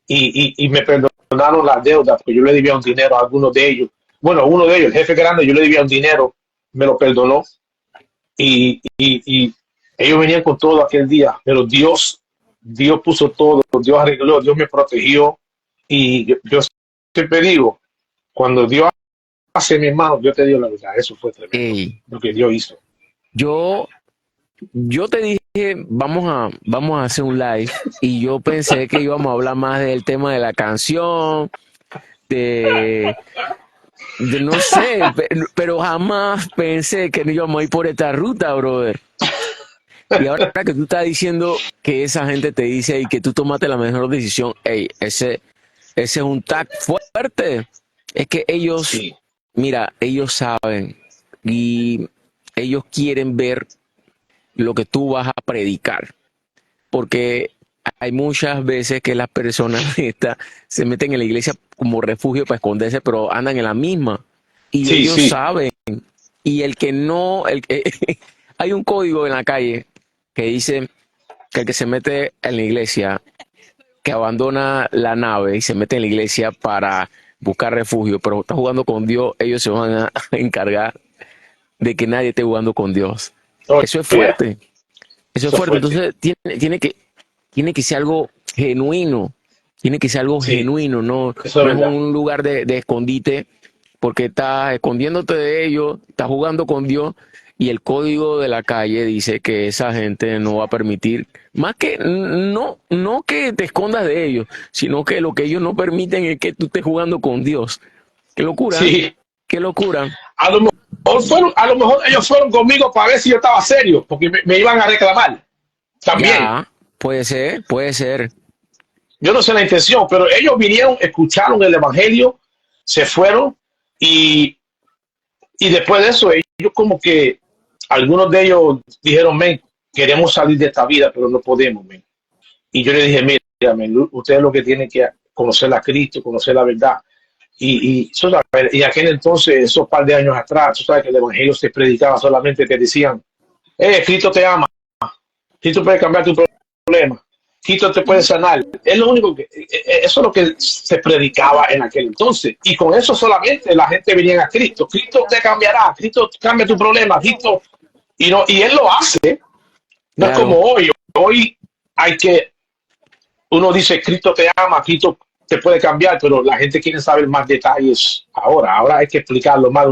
Y me perdonaron las deudas, porque yo le debía un dinero a algunos de ellos. Bueno, uno de ellos, el jefe grande, yo le debía un dinero, me lo perdonó. Y ellos venían con todo aquel día, pero Dios puso todo, Dios arregló, Dios me protegió. Y yo siempre digo, cuando Dios hace mi hermano, yo te digo la verdad, eso fue tremendo, Ey, lo que Dios hizo. yo, yo te dije, vamos a hacer un live y yo pensé que íbamos a hablar más del tema de la canción, de, no sé, pero jamás pensé que no íbamos a ir por esta ruta, brother. Y ahora que tú estás diciendo que esa gente te dice y que tú tomaste la mejor decisión, ey, ese es un tag fuerte. Es que ellos, Sí, mira, ellos saben y ellos quieren ver lo que tú vas a predicar. Porque hay muchas veces que las personas se meten en la iglesia como refugio para esconderse, pero andan en la misma. Y sí, ellos sí, saben. Y el que no, hay un código en la calle que dice que el que se mete en la iglesia, que abandona la nave y se mete en la iglesia para buscar refugio, pero está jugando con Dios, ellos se van a encargar de que nadie esté jugando con Dios. oh, Eso es yeah, fuerte. Eso es eso es fuerte. fuerte. Entonces tiene que ser algo genuino. Tiene que ser algo Sí, genuino, no, eso es no es verdad. un lugar de escondite, porque estás escondiéndote de ellos, estás jugando con Dios, y el código de la calle dice que esa gente no va a permitir, más que no que te escondas de ellos, sino que lo que ellos no permiten es que tú estés jugando con Dios. Qué locura, ¿eh? Sí, Qué locura. a lo mejor ellos fueron conmigo para ver si yo estaba serio, porque me iban a reclamar también. Ya, puede ser, puede ser. Yo no sé la intención, pero ellos vinieron, escucharon el evangelio, se fueron y, y después de eso, ellos como que algunos de ellos dijeron, men, queremos salir de esta vida, pero no podemos, men. Y yo le dije, mira, men, ustedes lo que tienen que conocer a Cristo, conocer la verdad. Y aquel entonces, esos par de años atrás, tú sabes que el evangelio se predicaba solamente que decían, Cristo te ama, Cristo puede cambiar tu problema, Cristo te puede sanar. Es lo único eso es lo que se predicaba en aquel entonces. Y con eso solamente la gente venía a Cristo. Cristo te cambiará, Cristo cambia tu problema, Cristo. Y Él lo hace. No es como Claro. hoy. Hoy hay que, uno dice, Cristo te ama, Cristo te puede cambiar, pero la gente quiere saber más detalles ahora. Ahora hay que explicarlo más,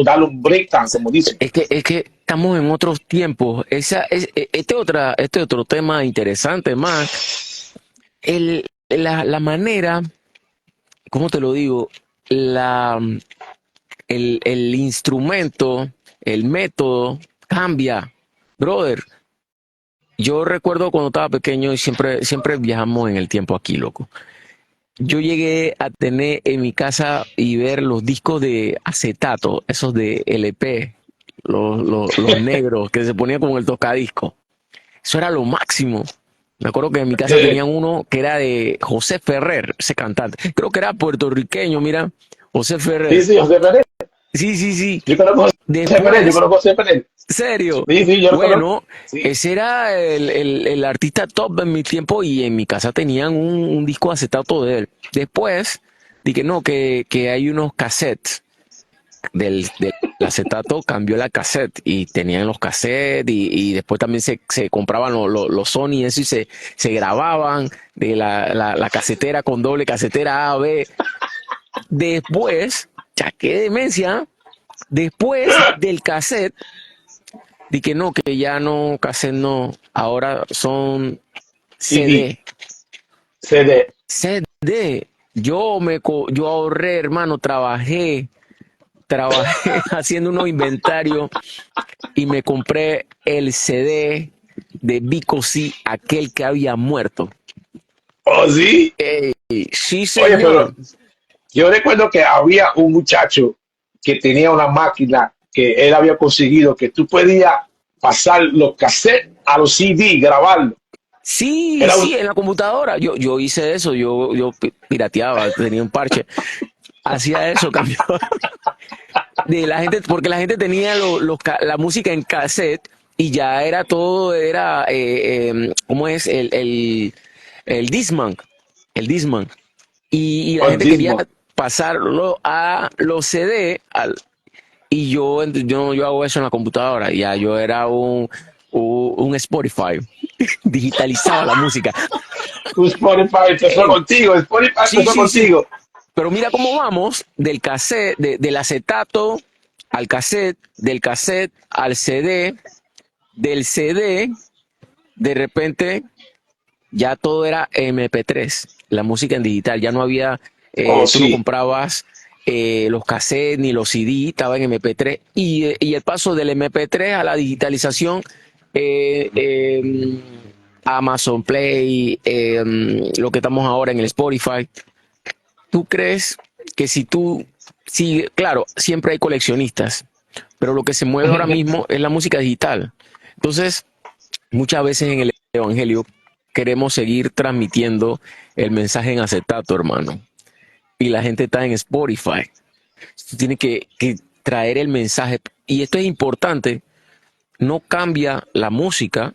darle un breakdown, como dicen. Es que estamos en otros tiempos. Este otro tema interesante más. La manera, ¿cómo te lo digo? La, el instrumento, el método cambia. Brother, yo recuerdo cuando estaba pequeño y siempre viajamos en el tiempo aquí, loco. Yo llegué a tener en mi casa y ver los discos de acetato, esos de LP, los negros que se ponían como el tocadisco. Eso era lo máximo. Me acuerdo que en mi casa tenían uno que era de José Ferrer, ese cantante. Creo que era puertorriqueño, mira, José Sí, Ferrer. sí, José Pérez. Sí, sí, sí. Yo conozco a José Pérez, yo Después, conozco a José Pérez. serio. Sí, sí, yo lo conozco. Bueno, Sí. ese era el artista top en mi tiempo y en mi casa tenían un disco de acetato de él. Después, dije, no, que hay unos cassettes del acetato, cambió la cassette y tenían los cassettes y después también se compraban los Sony y eso y se grababan de la casetera con doble casetera A, B. Después, ya qué demencia, después del cassette, di que no, que ya no, cassette no, ahora son CD, CD. CD. CD. Yo ahorré, hermano, trabajé haciendo unos inventarios y me compré el CD de Vico C, aquel que había muerto. ¿Oh, sí? Sí, Oye, señor. pero yo recuerdo que había un muchacho que tenía una máquina que él había conseguido que tú podías pasar los cassettes a los CD, grabarlo. Sí, Era un... sí, en la computadora. Yo hice eso, yo pirateaba, tenía un parche. Hacía eso, cambiaba de la gente, porque la gente tenía la música en cassette y ya era todo, era, ¿cómo es? El Discman, el Discman. Y la Oh, gente quería Discman. pasarlo a los CD, y yo hago eso en la computadora. Ya yo era un Spotify, digitalizaba la música. Spotify empezó Ey, contigo, Spotify sí, empezó sí, sí. contigo. Pero mira cómo vamos del cassette, del acetato al cassette, del cassette al CD, del CD, de repente ya todo era MP3, la música en digital, ya no había, Oh, tú no sí. comprabas los cassettes ni los CD, estaba en MP3 y el paso del MP3 a la digitalización, eh, eh, Amazon Play, lo que estamos ahora en el Spotify. ¿Tú crees que sí, claro, siempre hay coleccionistas, pero lo que se mueve ahora mismo es la música digital? Entonces, muchas veces en el Evangelio queremos seguir transmitiendo el mensaje en acetato, hermano, y la gente está en Spotify. Tú tienes que traer el mensaje, y esto es importante, no cambia la música, No.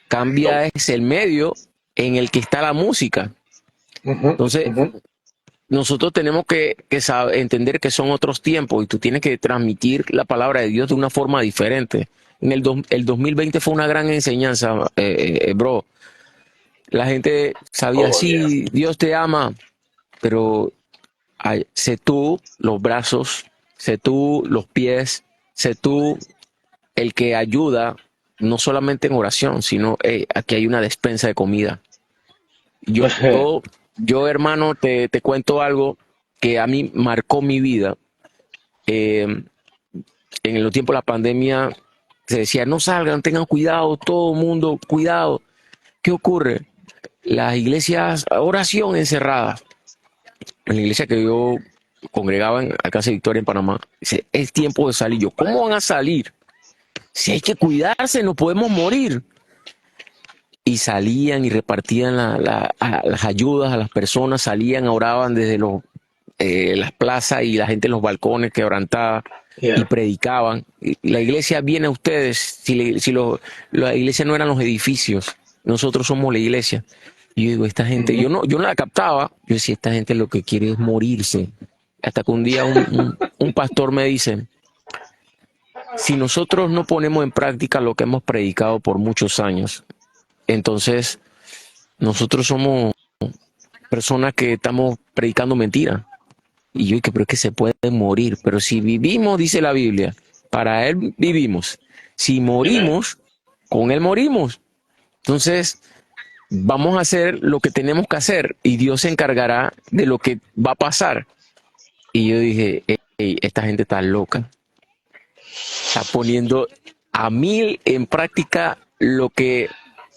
cambia es el medio en el que está la música. Ujú, Entonces, ujú. nosotros tenemos que entender que son otros tiempos y tú tienes que transmitir la palabra de Dios de una forma diferente. El 2020 fue una gran enseñanza, bro. La gente sabía, Oh, yeah. sí, Dios te ama, pero sé tú los brazos, sé tú los pies, sé tú el que ayuda, no solamente en oración, sino aquí hay una despensa de comida. Yo, yo hermano, te cuento algo que a mí marcó mi vida. En los tiempos de la pandemia se decía, no salgan, tengan cuidado, todo el mundo, cuidado. ¿Qué ocurre? Las iglesias, oración encerradas. En la iglesia que yo congregaba en Alcance Victoria en Panamá, dice, es tiempo de salir. Yo, ¿cómo van a salir? Si hay que cuidarse, no podemos morir. Y salían y repartían las ayudas a las personas, salían, oraban desde las plazas y la gente en los balcones quebrantada y Yeah. predicaban. Y la iglesia viene a ustedes, la iglesia no eran los edificios, nosotros somos la iglesia. Y yo digo, esta gente, Ujú. yo no la captaba, yo decía, esta gente lo que quiere es morirse. Hasta que un día un pastor me dice, si nosotros no ponemos en práctica lo que hemos predicado por muchos años, entonces nosotros somos personas que estamos predicando mentiras. Y yo dije, pero es que se puede morir. Pero si vivimos, dice la Biblia, para Él vivimos. Si Amen. morimos, con Él morimos. Entonces, vamos a hacer lo que tenemos que hacer y Dios se encargará de lo que va a pasar. Y yo dije, "Ey, esta gente está loca. Está poniendo a mil en práctica lo que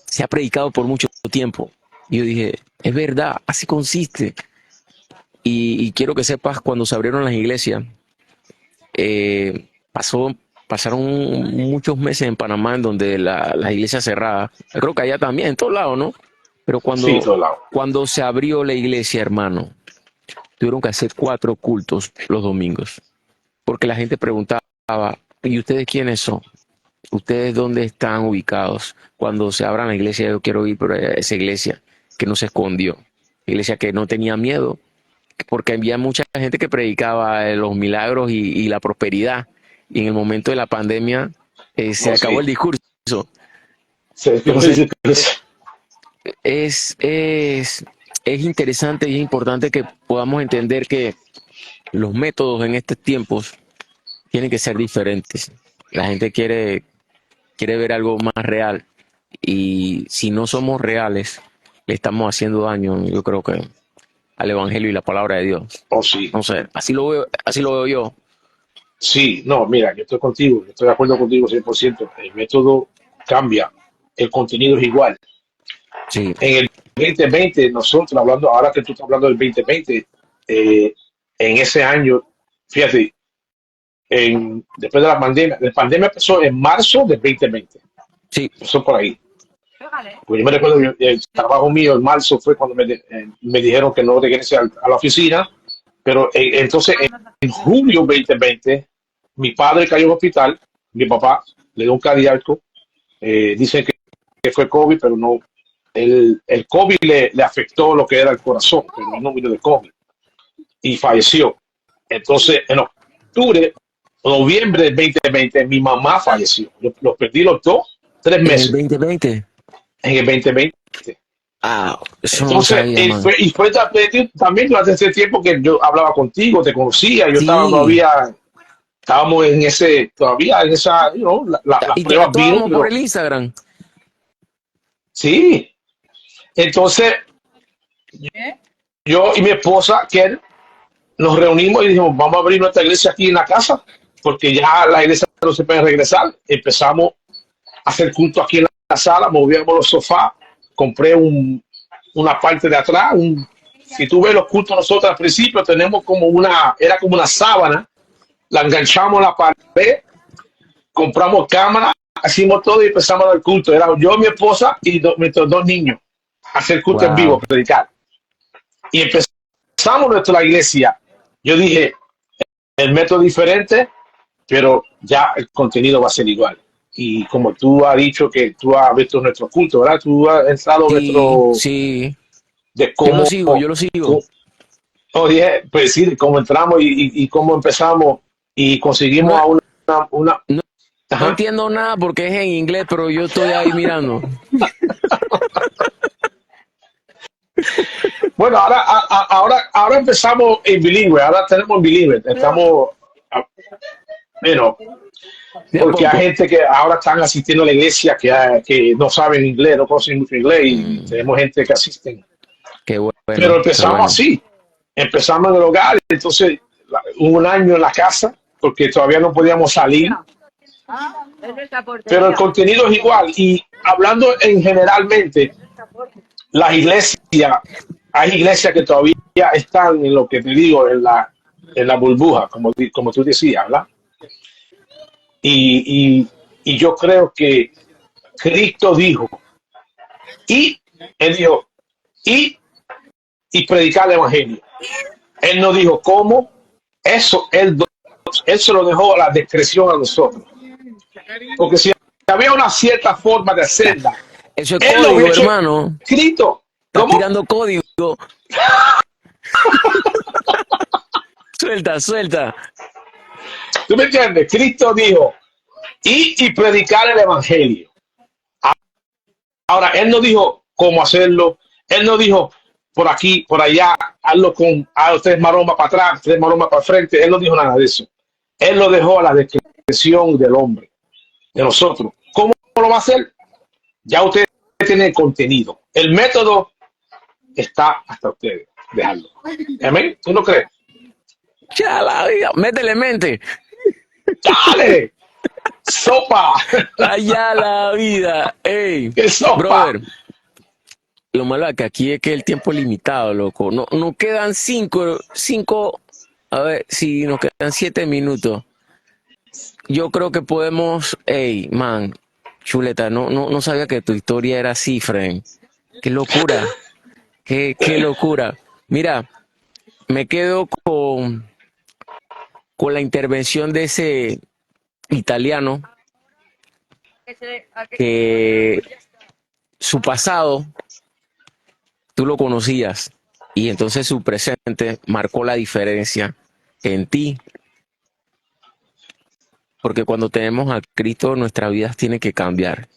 se ha predicado por mucho tiempo". Y yo dije, es verdad, así consiste. Y quiero que sepas, cuando se abrieron las iglesias, pasó pasaron muchos meses en Panamá en donde las iglesias cerradas. Yo creo que allá también, en todos lados, ¿no? Pero Sí, todo lado. cuando se abrió la iglesia, hermano, tuvieron que hacer 4 cultos los domingos. Porque la gente preguntaba, ¿y ustedes quiénes son? ¿Ustedes dónde están ubicados? Cuando se abran la iglesia, yo quiero ir por esa iglesia que no se escondió. Iglesia que no tenía miedo, porque había mucha gente que predicaba los milagros y la prosperidad. Y en el momento de la pandemia se No, acabó sí. el discurso. Sí, Entonces, sí, sí. es, es, es interesante y es importante que podamos entender que los métodos en estos tiempos tienen que ser diferentes. La gente quiere ver algo más real y si no somos reales, le estamos haciendo daño, yo creo que al evangelio y la palabra de Dios. Oh, sí. No sé, así lo veo yo. Sí, no, mira, yo estoy contigo, yo estoy de acuerdo contigo 100%. El método cambia, el contenido es igual. Sí, En el 2020, nosotros hablando, ahora que tú estás hablando del 2020, eh, en ese año, fíjate, después de la pandemia empezó en marzo del 2020, sí, empezó por ahí. Pues yo me recuerdo, el trabajo mío en marzo fue cuando me dijeron que no regrese a la oficina, pero entonces en julio 2020, mi padre cayó en hospital, mi papá le dio un cardíaco, dicen que fue COVID, pero no, el COVID le afectó lo que era el corazón, pero él no murió de COVID y falleció. Entonces, en octubre, noviembre del 2020, mi mamá falleció. Los perdí los dos, tres en el meses 2020. en el 2020. Ah, eso no lo Entonces, sabía, man. fue también durante ese tiempo que yo hablaba contigo, te conocía, yo estaba Sí, todavía, estábamos en ese, todavía en esa, las pruebas vino, interactuábamos por pero el Instagram. sí. Entonces, yo y mi esposa, que nos reunimos y dijimos, vamos a abrir nuestra iglesia aquí en la casa, porque ya la iglesia no se puede regresar. Empezamos a hacer culto aquí en la sala, movíamos los sofás, compré una parte de atrás, si tú ves los cultos nosotros al principio tenemos era como una sábana, la enganchamos a la pared, compramos cámara, hicimos todo y empezamos a dar culto. Era yo, mi esposa y nuestros dos niños a hacer culto en vivo, Wow. a predicar. Y empezamos nuestra iglesia. Yo dije, el método es diferente, pero ya el contenido va a ser igual. Y como tú has dicho que tú has visto nuestro culto, ¿verdad? Tú has entrado Sí, nuestro sí. de Yo lo cómo, sigo, yo lo sigo. oye, pues sí, de cómo entramos y cómo empezamos y conseguimos No, a una, no, no ajá. entiendo nada porque es en inglés, pero yo estoy ahí mirando. Bueno, ahora empezamos en bilingüe, ahora tenemos en bilingüe, estamos, ah, bueno, De a porque hay poco. gente que ahora están asistiendo a la iglesia que no saben inglés, no conocen mucho inglés y Mm, tenemos gente que asisten. qué Pero bueno, qué empezamos bueno. así, empezamos en el hogar, entonces hubo un año en la casa porque todavía no podíamos salir, pero el contenido es igual y hablando en generalmente, las iglesias, hay iglesias que todavía están en lo que te digo, en la burbuja, como tú decías, ¿verdad? Y, y yo creo que Cristo dijo, y él dijo, y, y predicar el evangelio. Él no dijo cómo, eso él se lo dejó a la discreción a nosotros. Porque si había una cierta forma de Ya, hacerla, eso es él lo hubiera código, hecho hermano. escrito. Estás ¿Cómo? tirando código. Suelta, suelta. ¿Tú me entiendes? Cristo dijo, y predicar el evangelio. Ahora, él no dijo cómo hacerlo, él no dijo por aquí, por allá, hazlo tres maromas para atrás, tres maromas para frente, él no dijo nada de eso. Él lo dejó a la discreción del hombre, de nosotros. ¿Cómo lo va a hacer? Ya ustedes tienen el contenido. El método está hasta ustedes. Dejarlo. ¿Amén? ¿Tú no crees? Ya la vida. Métele mente. ¡Dale! ¡Sopa! Allá la vida. Ey, ¡Qué sopa! brother. Lo malo es que aquí es que el tiempo es limitado, loco. No, nos quedan cinco, a ver, si nos quedan 7 minutos. yo creo que podemos, hey, man, chuleta, no sabía que tu historia era así, friend. Qué locura, qué locura. Mira, me quedo con la intervención de ese italiano que su pasado tú lo conocías y entonces su presente marcó la diferencia en ti, porque cuando tenemos a Cristo nuestras vidas tienen que cambiar.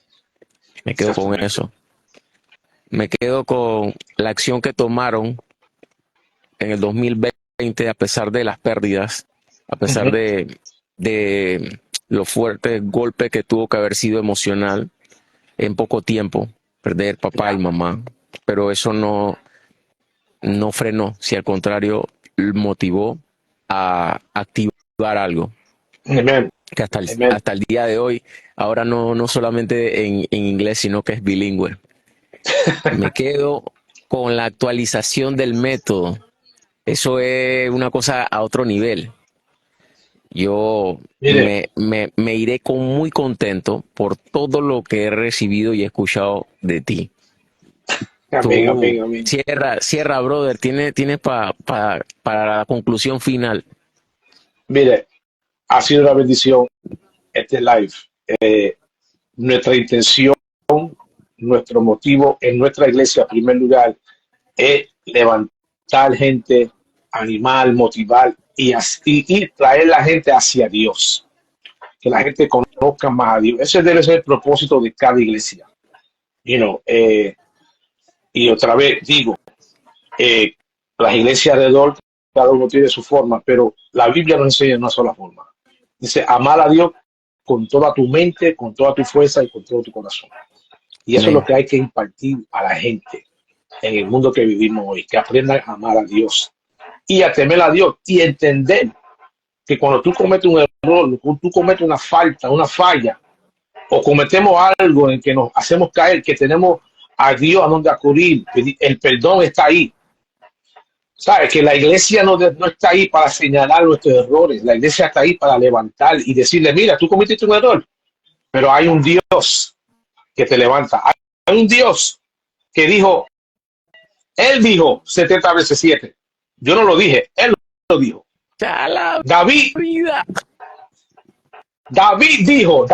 Me quedo con Exactamente. eso. Me quedo con la acción que tomaron en el 2020 a pesar de las pérdidas, a pesar Ujú. de los fuertes golpes que tuvo que haber sido emocional en poco tiempo, perder papá y Ya. mamá. Pero eso no frenó, si al contrario, motivó a activar algo Amen. que Amen. hasta el día de hoy, ahora no solamente en inglés, sino que es bilingüe. Me quedo con la actualización del método. Eso es una cosa a otro nivel. Yo Mire, me iré con muy contento por todo lo que he recibido y he escuchado de ti. amén, Tú amén, amén. cierra, brother. Tiene para la conclusión final. Mire, ha sido una bendición este live. Nuestra intención, nuestro motivo en nuestra iglesia, en primer lugar, es levantar gente, animar, motivar y traer la gente hacia Dios. Que la gente conozca más a Dios. Ese debe ser el propósito de cada iglesia. You know, y otra vez digo, eh, las iglesias alrededor, cada uno tiene su forma, pero la Biblia nos enseña una sola forma. Dice, amar a Dios con toda tu mente, con toda tu fuerza y con todo tu corazón. Y eso es lo Amén. que hay que impartir a la gente en el mundo que vivimos hoy, que aprendan a amar a Dios y a temer a Dios y entender que cuando tú cometes un error, cuando tú cometes una falta, una falla, o cometemos algo en que nos hacemos caer, que tenemos a Dios a donde acudir, el perdón está ahí. ¿Sabes? Que la iglesia no está ahí para señalar nuestros errores, la iglesia está ahí para levantar y decirle, mira, tú cometiste un error, pero hay un Dios que te levanta. Hay un Dios que dijo, él dijo 70 veces 7. Yo no lo dije, él lo dijo. ¡A la David, vida! David dijo,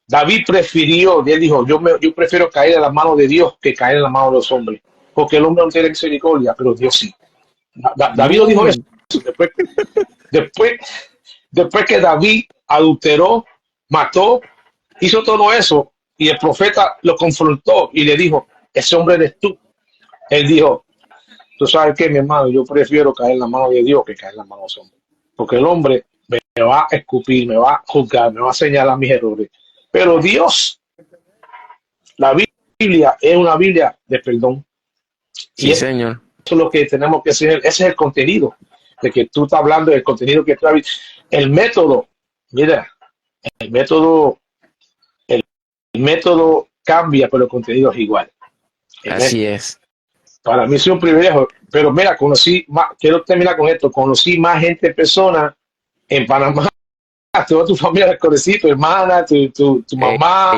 David prefirió, él dijo, yo prefiero caer en las manos de Dios que caer en las manos de los hombres, porque el hombre no tiene misericordia, pero Dios sí. David lo dijo eso. Boom. Después, después, después que David adulteró, mató, hizo todo eso, y el profeta lo confrontó y le dijo, ese hombre eres tú. Él dijo, tú sabes qué, mi hermano, yo prefiero caer en la mano de Dios que caer en la mano de los hombres. Porque el hombre me va a escupir, me va a juzgar, me va a señalar mis errores. Pero Dios, la Biblia es una Biblia de perdón. Y Sí, eso señor. es lo que tenemos que hacer. Ese es el contenido de que tú estás hablando, del contenido que tú has visto. El método, mira, el método, el método cambia, pero el contenido es igual. Amen. Así es. Para mí es un privilegio, pero mira, conocí más, quiero terminar con esto, conocí más gente en persona en Panamá, toda tu familia conocí, tu hermana, tu mamá,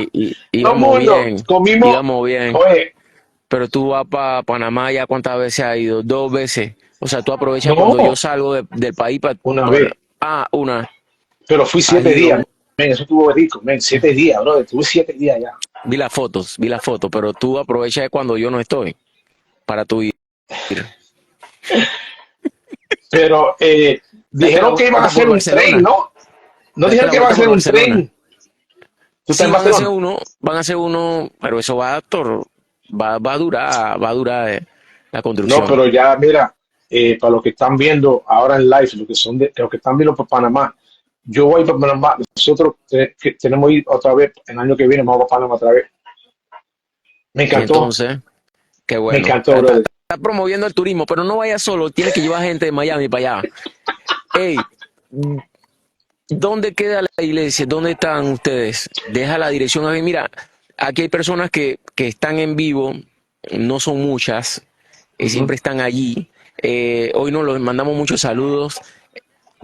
todo el mundo, comimos, Íbamos bien. oye, Pero tú vas para Panamá ya cuántas veces has ido, 2 veces. O sea, tú aprovechas cuando yo no, salgo del país una vez, una. pero fui Has 7 días, ido, men, eso estuvo rico, men, 7 días, bro, estuve 7 días ya. vi las fotos, pero tú aprovechas cuando yo no estoy para tu ir. Pero Date la dijeron que iban a vuelta por hacer un tren, Barcelona. ¿no? No Date dijeron la que iban a vuelta por hacer un Barcelona. tren. ¿Tú estás Sí, en Barcelona? van a hacer uno, pero eso va a durar la No, construcción. pero ya, mira, para los que están viendo ahora en live, los que son los que están viendo por Panamá, yo voy para Panamá. Nosotros que tenemos que ir otra vez, el año que viene vamos a Panamá otra vez. Me Y encantó, entonces, qué me bueno. encantó, brother. Está promoviendo el turismo, pero no vaya solo, tiene que llevar gente de Miami para allá. Hey, ¿dónde queda la iglesia? ¿Dónde están ustedes? Deja la dirección ahí. Mira, aquí hay personas que están en vivo, no son muchas, Uh -huh. siempre están allí. Hoy nos los mandamos muchos saludos.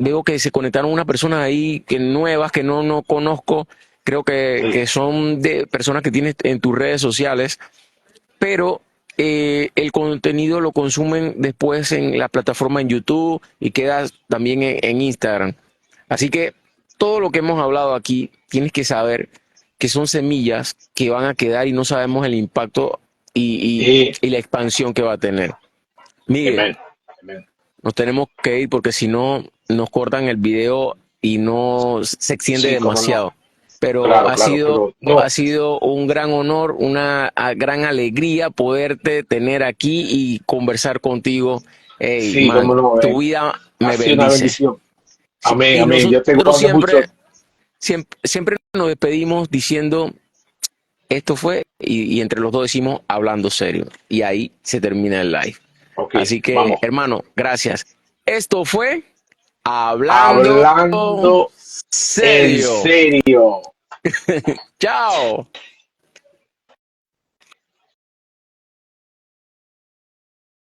veo que se conectaron unas personas ahí que nuevas, que no conozco. Creo que son de personas que tienes en tus redes sociales, pero el contenido lo consumen después en la plataforma en YouTube y queda también en Instagram. Así que todo lo que hemos hablado aquí, tienes que saber que son semillas que van a quedar y no sabemos el impacto y la expansión que va a tener. Miguel, Amén. Amén. nos tenemos que ir porque si no nos cortan el video y no se extiende Sí, cómo no. demasiado. Pero Claro, claro, pero no. ha sido un gran honor, una gran alegría poderte tener aquí y conversar contigo. Hey, Sí, man, cómo no. tu vida Ha me sido una bendice. bendición. Sí, Amén, y amén. Yo te nosotros guardo mucho. siempre nos despedimos diciendo, esto fue, y entre los dos decimos, hablando serio. Y ahí se termina el live. Ok, Así que, vamos. hermano, gracias. Esto fue Hablando Hablando en Serio. serio. Chao.